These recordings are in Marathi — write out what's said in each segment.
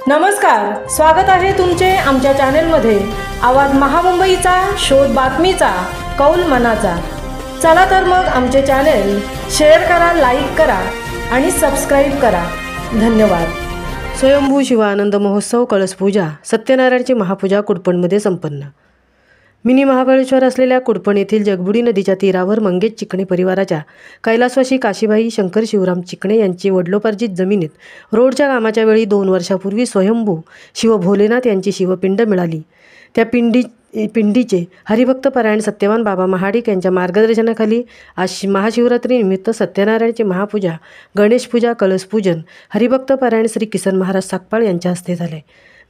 नमस्कार, स्वागत आहे तुमचे आमच्या चॅनेलमध्ये। आवाज महामुंबईचा, शोध बातमीचा, कौल मनाचा। चला तर मग आमचे चॅनेल शेअर करा, लाईक करा आणि सबस्क्राईब करा। धन्यवाद। स्वयंभू शिवानंद महोत्सव कळस पूजा सत्यनारायणची महापूजा कुडपणमध्ये संपन्न। मिनी महाबळेश्वर असलेल्या कुडपण येथील जगबुडी नदीच्या तीरावर मंगेश चिकणे परिवाराच्या कैलासवासी काशीबाई शंकर शिवराम चिकणे यांची वडिलोपार्जित जमिनीत रोडच्या कामाच्या वेळी 2 वर्षापूर्वी स्वयंभू शिव भोलेनाथ यांची शिवपिंड मिळाली। त्या पिंडीचे हरिभक्त परायण सत्यवान बाबा महाडिक यांच्या मार्गदर्शनाखाली आज महाशिवरात्रीनिमित्त सत्यनारायणची महापूजा, गणेश पूजा, कळस पूजन हरिभक्त परायण श्री किसन महाराज साकपाळ यांच्या हस्ते झाले।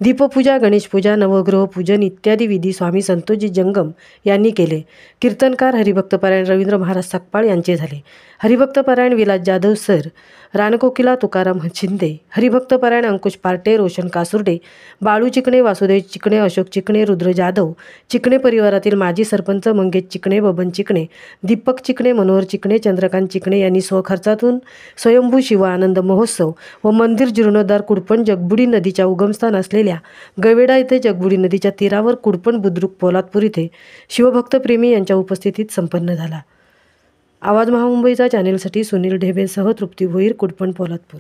दीपपूजा, गणेश पूजा, नवग्रह पूजन इत्यादी विधी स्वामी संतोषजी जंगम यांनी केले। कीर्तनकार हरिभक्त परायण रवींद्र महाराज साकपाळ यांचे झाले। हरिभक्त परायण विलास जाधव सर, रानकोकिला तुकाराम शिंदे, हरिभक्त परायण अंकुश पार्टे, रोशन कासुर्डे, बाळू चिकणे, वासुदेव चिकणे, अशोक चिकणे, रुद्र जाधव, चिकणे परिवारातील माजी सरपंच मंगेश चिकणे, बबन चिकणे, दीपक चिकणे, मनोहर चिकणे, चंद्रकांत चिकणे यांनी स्वखर्चातून स्वयंभू शिव आनंद महोत्सव व मंदिर जीर्णोद्धार कुडपण जगबुडी नदीच्या उगमस्थान असलेल्या गवेडा येथे जगबुडी नदीच्या तीरावर कुडपण बुद्रुक पोलादपूर येथे शिवभक्तप्रेमी यांच्या उपस्थितीत संपन्न झाला। आवाज महामुंबईचा चॅनेलसाठी सुनील ढेबेसह तृप्ती भोईर, कुडपण पोलादपूर।